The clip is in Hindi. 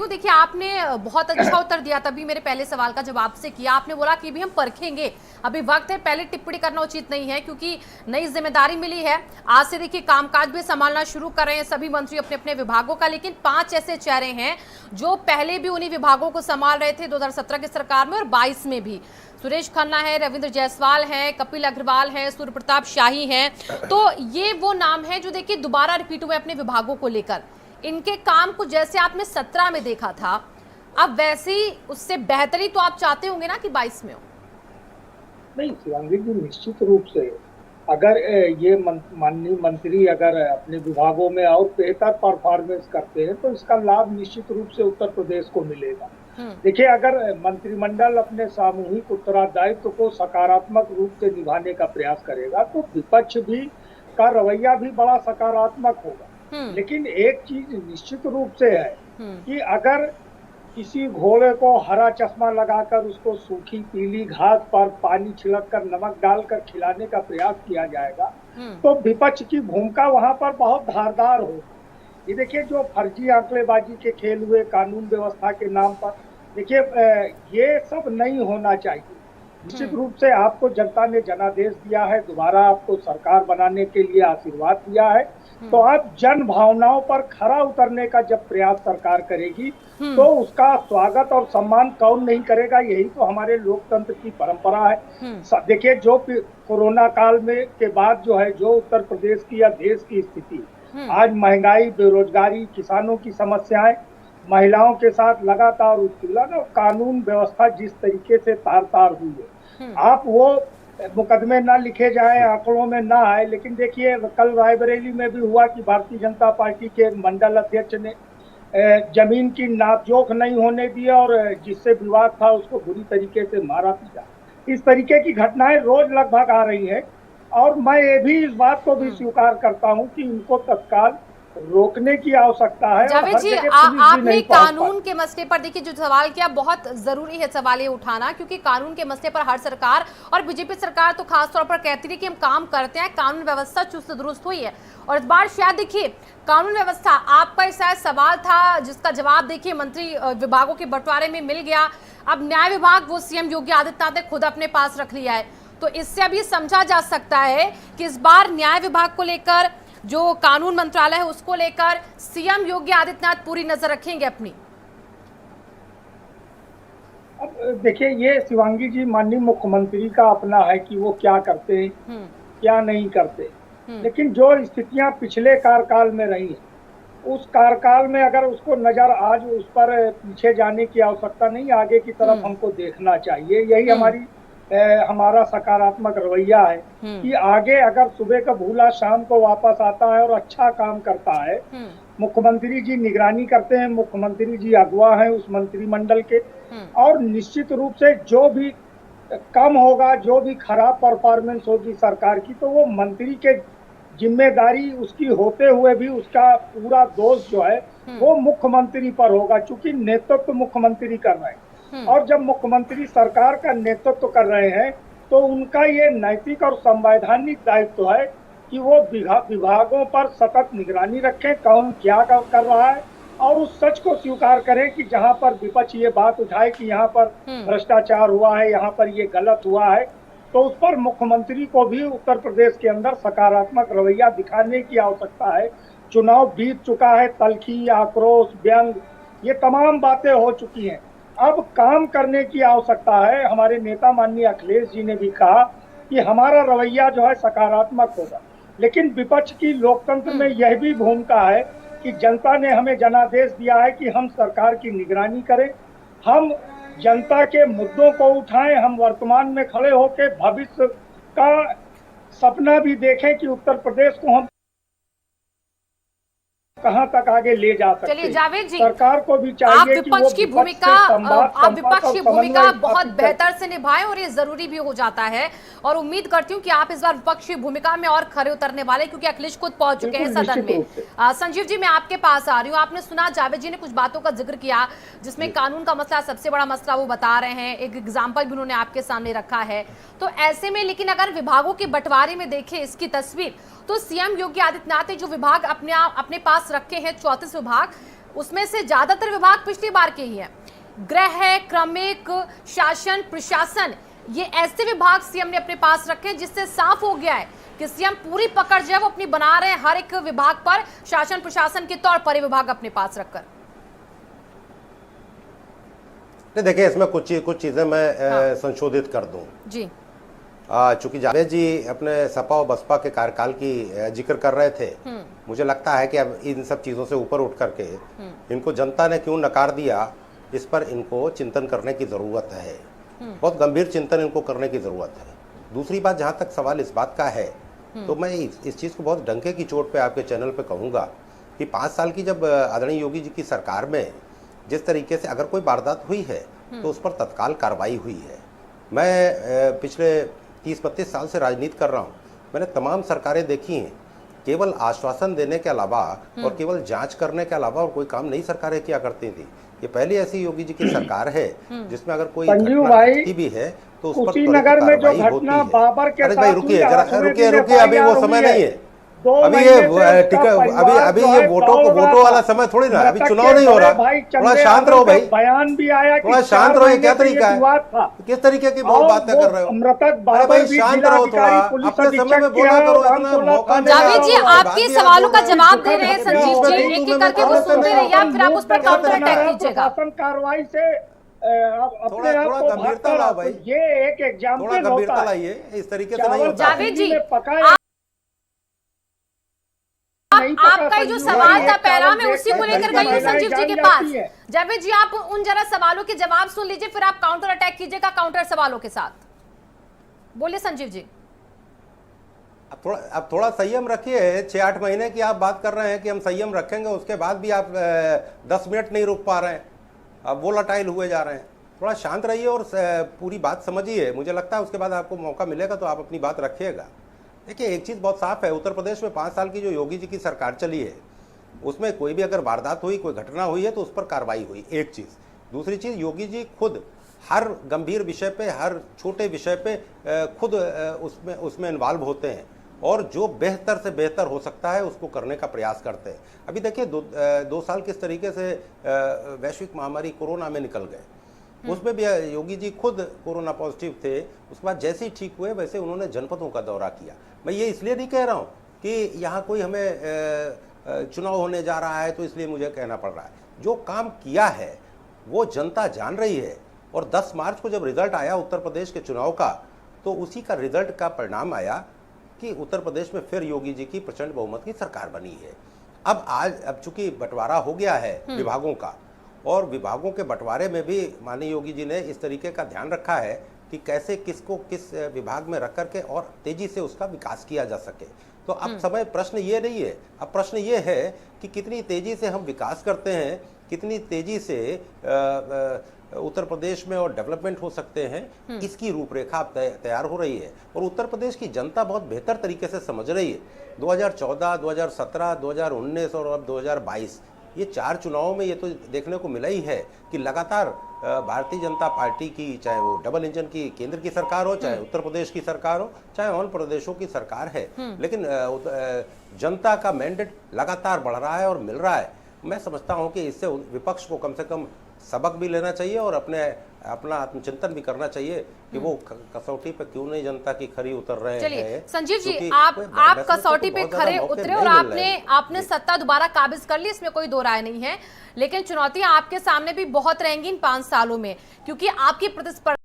हूँ। देखिए, आपने बहुत अच्छा उत्तर दिया तभी मेरे पहले सवाल का जवाब से किया। आपने बोला कि भी हम परखेंगे, अभी वक्त है, पहले टिप्पणी करना उचित नहीं है क्योंकि नई जिम्मेदारी मिली है। आज से देखिए कामकाज भी संभालना शुरू कर रहे हैं सभी मंत्री अपने अपने विभागों का, लेकिन 5 ऐसे चेहरे हैं जो पहले भी उन्हीं विभागों को संभाल रहे थे 2017 की सरकार में और 22 में भी। सुरेश खन्ना है, रविंद्र जायसवाल है, कपिल अग्रवाल है, सूर्य प्रताप शाही है। तो ये वो नाम है जो देखिए दोबारा रिपीट हुए अपने विभागों को लेकर। इनके काम को जैसे आपने 17 में देखा था, अब वैसे ही उससे बेहतरी तो आप चाहते होंगे ना कि 22 में हो। नहीं शिवांगी जी, निश्चित रूप से अगर ये माननीय मंत्री अगर अपने विभागों में और बेहतर परफॉर्मेंस करते हैं तो इसका लाभ निश्चित रूप से उत्तर प्रदेश को मिलेगा। देखिए, अगर मंत्रिमंडल अपने सामूहिक उत्तरदायित्व को सकारात्मक रूप से निभाने का प्रयास करेगा तो विपक्ष भी का रवैया भी बड़ा सकारात्मक होगा। लेकिन एक चीज निश्चित रूप से है कि अगर किसी घोड़े को हरा चश्मा लगाकर उसको सूखी पीली घास पर पानी छिड़क कर नमक डालकर खिलाने का प्रयास किया जाएगा तो विपक्ष की भूमिका वहां पर बहुत धारदार होगी। ये देखिए, जो फर्जी आंकड़ेबाजी के खेल हुए कानून व्यवस्था के नाम पर, देखिए ये सब नहीं होना चाहिए। निश्चित रूप से आपको जनता ने जनादेश दिया है, दोबारा आपको सरकार बनाने के लिए आशीर्वाद दिया है, तो आप जन भावनाओं पर खरा उतरने का जब प्रयास सरकार करेगी तो उसका स्वागत और सम्मान कौन नहीं करेगा। यही तो हमारे लोकतंत्र की परंपरा है। देखिए, जो कोरोना काल में के बाद जो है, जो उत्तर प्रदेश की या देश की स्थिति, आज महंगाई, बेरोजगारी, किसानों की समस्याएं, महिलाओं के साथ लगातार उत्पीड़न और कानून व्यवस्था जिस तरीके से तार तार हुई है, आप वो मुकदमे ना लिखे जाए, आंकड़ों में ना आए। लेकिन देखिए, कल रायबरेली में भी हुआ कि भारतीय जनता पार्टी के मंडल अध्यक्ष ने जमीन की नापजोख नहीं होने दी और जिससे विवाद था उसको बुरी तरीके से मारा पीटा। इस तरीके की घटनाएं रोज लगभग आ रही हैं और मैं ये भी इस बात को भी स्वीकार करता हूं कि इनको तत्काल रोकने की आवश्यकता है। जावेद जी, आपने कानून के मसले पर देखिए जो सवाल किया, बहुत जरूरी है सवाल ये उठाना, क्योंकि कानून के मसले पर हर सरकार और बीजेपी सरकार तो खासतौर पर कहती है कि हम काम करते हैं, कानून व्यवस्था चुस्त दुरुस्त हुई है। और इस बार शायद देखिए कानून व्यवस्था, आपका शायद सवाल था जिसका जवाब देखिए मंत्री विभागों के बंटवारे में मिल गया। अब न्याय विभाग वो सीएम योगी आदित्यनाथ ने खुद अपने पास रख लिया है, तो इससे अब ये समझा जा सकता है कि इस बार न्याय विभाग को लेकर, जो कानून मंत्रालय है उसको लेकर सीएम योगी आदित्यनाथ पूरी नजर रखेंगे अपनी। अब देखिए, ये शिवांगी जी माननीय मुख्यमंत्री का अपना है कि वो क्या करते हैं, क्या नहीं करते। लेकिन जो स्थितियां पिछले कार्यकाल में रही, उस कार्यकाल में अगर उसको नजर, आज उस पर पीछे जाने की आवश्यकता नहीं, आगे की तरफ हमको देखना चाहिए। यही हमारा सकारात्मक रवैया है कि आगे अगर सुबह का भूला शाम को वापस आता है और अच्छा काम करता है, मुख्यमंत्री जी निगरानी करते हैं, मुख्यमंत्री जी अगुवा हैं उस मंत्रिमंडल के, और निश्चित रूप से जो भी कम होगा, जो भी खराब परफॉर्मेंस होगी सरकार की, तो वो मंत्री के जिम्मेदारी उसकी होते हुए भी उसका पूरा दोष जो है वो मुख्यमंत्री पर होगा, क्योंकि नेतृत्व मुख्यमंत्री कर रहे हैं। और जब मुख्यमंत्री सरकार का नेतृत्व कर रहे हैं तो उनका ये नैतिक और संवैधानिक दायित्व है कि वो विभागों पर सतत निगरानी रखें, कौन क्या कर रहा है, और उस सच को स्वीकार करें कि जहां पर विपक्ष ये बात उठाए कि यहाँ पर भ्रष्टाचार हुआ है, यहाँ पर ये गलत हुआ है, तो उस पर मुख्यमंत्री को भी उत्तर प्रदेश के अंदर सकारात्मक रवैया दिखाने की आवश्यकता है। चुनाव बीत चुका है, तल्खी, आक्रोश, व्यंग, ये तमाम बातें हो चुकी हैं। अब काम करने की आवश्यकता है। हमारे नेता माननीय अखिलेश जी ने भी कहा कि हमारा रवैया जो है सकारात्मक होगा, लेकिन विपक्ष की लोकतंत्र में यह भी भूमिका है कि जनता ने हमें जनादेश दिया है कि हम सरकार की निगरानी करें, हम जनता के मुद्दों को उठाएं, हम वर्तमान में खड़े होकर भविष्य का सपना भी देखें कि उत्तर प्रदेश को हम कहां तक आगे ले जा सकते हैं। चलिए जावेद जी, सरकार को भी चाहिए आप विपक्ष की भूमिका बहुत बेहतर से निभाएं और ये जरूरी भी हो जाता है, और उम्मीद करती हूँ कि आप इस बार विपक्ष की भूमिका में और खरे उतरने वाले, क्योंकि अखिलेश खुद पहुंच चुके हैं सदन में। संजीव जी, मैं आपके पास आ रही हूँ। आपने सुना जावेद जी ने कुछ बातों का जिक्र किया जिसमें कानून का मसला सबसे बड़ा मसला वो बता रहे हैं, एक एग्जाम्पल भी उन्होंने आपके सामने रखा है। तो ऐसे में लेकिन अगर विभागों के बंटवारे में देखें इसकी तस्वीर, तो सीएम योगी आदित्यनाथ ने जो विभाग अपने पास रखे हैं 34 विभाग, उसमें से ज्यादातर विभाग पिछली बार के ही है। गृह, क्रमिक, शासन, प्रशासन, ये ऐसे विभाग सीएम ने अपने पास रखे हैं जिससे साफ हो गया है कि सीएम पूरी पकड़ जो है वो अपनी बना रहे हैं हर एक विभाग पर, शासन प्रशासन के तौर पर ये विभाग अपने पास रखकर। देखिए, इसमें कुछ चीजें मैं संशोधित कर दूं जी। चूंकि जावेद जी अपने सपा और बसपा के कार्यकाल की जिक्र कर रहे थे, मुझे लगता है कि अब इन सब चीजों से ऊपर उठ करके इनको जनता ने क्यों नकार दिया, इस पर इनको चिंतन करने की जरूरत है। बहुत गंभीर चिंतन इनको करने की जरूरत है। दूसरी बात, जहां तक सवाल इस बात का है, तो मैं इस चीज को बहुत डंके की चोट पे आपके चैनल पे कहूंगा कि 5 साल की जब आदरणीय योगी जी की सरकार में जिस तरीके से अगर कोई वारदात हुई है तो उस पर तत्काल कार्रवाई हुई है। मैं पिछले 30-32 साल से राजनीति कर रहा हूँ, मैंने तमाम सरकारें देखी हैं, केवल आश्वासन देने के अलावा और केवल जांच करने के अलावा और कोई काम नहीं सरकारें किया करती थी। ये पहली ऐसी योगी जी की सरकार है जिसमें अगर कोई घटना भी है तो उस पर कुशीनगर में जो घटना बाबर के साथ रुकिए अभी वो समय नहीं है, अभी ये अभी ये वोटों वाला समय थोड़ी ना, अभी चुनाव नहीं हो रहा। थोड़ा शांत रहो भाई, बयान भी आया, थोड़ा शांत रहो। ये क्या तरीका है, किस तरीके की बातें कर रहे हो? अरे भाई शांत रहो, थोड़ा अपने समय में बोला करो, इतना मौका। जावेद जी, आपके सवालों का जवाब दे रहे हैं संजीव जी, एक एक करके वो सुनते रहिए, या फिर आप उस पर काउंटर अटैक कीजिएगा। कार्रवाई से थोड़ा गंभीरता लाओ भाई, ये एक एग्जाम्पल थोड़ा गंभीरता लाइए, इस तरीके से नहीं होता। जावेद जी, आपका जो सवाल था पहला, मैं उसी को लेकर गई हूँ संजीव जी के पास। जावेद जी, आप उन जरा सवालों के जवाब सुन लीजिए, फिर आप काउंटर अटैक कीजिएगा काउंटर सवालों के साथ। बोलिए संजीव जी। अब थोड़ा संयम रखिए। 6-8 महीने की आप बात कर रहे हैं कि हम संयम रखेंगे, उसके बाद भी आप 10 मिनट नहीं रुक पा रहे हैं, अब वोलाटाइल हुए जा रहे हैं। थोड़ा शांत रहिए और पूरी बात समझिए। मुझे लगता है उसके बाद आपको मौका मिलेगा तो आप अपनी बात रखिएगा। देखिए, एक चीज़ बहुत साफ है, उत्तर प्रदेश में 5 साल की जो योगी जी की सरकार चली है उसमें कोई भी अगर वारदात हुई, कोई घटना हुई है तो उस पर कार्रवाई हुई, एक चीज़। दूसरी चीज़, योगी जी खुद हर गंभीर विषय पे, हर छोटे विषय पे खुद उसमें इन्वॉल्व होते हैं और जो बेहतर से बेहतर हो सकता है उसको करने का प्रयास करते हैं। अभी देखिए 2 साल किस तरीके से वैश्विक महामारी कोरोना में निकल गए, उसमें भी योगी जी खुद कोरोना पॉजिटिव थे। उसके बाद जैसे ही ठीक हुए वैसे उन्होंने जनपदों का दौरा किया। मैं ये इसलिए नहीं कह रहा हूँ कि यहाँ कोई हमें चुनाव होने जा रहा है तो इसलिए मुझे कहना पड़ रहा है। जो काम किया है वो जनता जान रही है, और 10 मार्च को जब रिजल्ट आया उत्तर प्रदेश के चुनाव का, तो उसी का रिजल्ट का परिणाम आया कि उत्तर प्रदेश में फिर योगी जी की प्रचंड बहुमत की सरकार बनी है। अब चूंकि बंटवारा हो गया है विभागों का, और विभागों के बंटवारे में भी माननीय योगी जी ने इस तरीके का ध्यान रखा है कि कैसे किसको किस विभाग में रख करके और तेजी से उसका विकास किया जा सके। तो अब समय प्रश्न ये नहीं है, अब प्रश्न ये है कि कितनी तेजी से हम विकास करते हैं, कितनी तेजी से उत्तर प्रदेश में और डेवलपमेंट हो सकते हैं, इसकी रूपरेखा अब तैयार हो रही है। और उत्तर प्रदेश की जनता बहुत बेहतर तरीके से समझ रही है। 2014, 2017, 2019 और अब 2022, ये 4 चुनावों में ये तो देखने को मिला ही है कि लगातार भारतीय जनता पार्टी की, चाहे वो डबल इंजन की केंद्र की सरकार हो, चाहे उत्तर प्रदेश की सरकार हो, चाहे अन्य प्रदेशों की सरकार है, लेकिन जनता का मैंडेट लगातार बढ़ रहा है और मिल रहा है। मैं समझता हूं कि इससे विपक्ष को कम से कम सबक भी लेना चाहिए और अपना आत्मचिंतन भी करना चाहिए कि वो कसौटी पे क्यों नहीं जनता की खरी उतर रहे हैं। चलिए संजीव जी, आप कसौटी पे खरे उतरे और आपने सत्ता दोबारा काबिज कर ली, इसमें कोई दो राय नहीं है। लेकिन चुनौतियां आपके सामने भी बहुत रहेंगी इन 5 सालों में, क्योंकि आपकी प्रतिस्पर्धा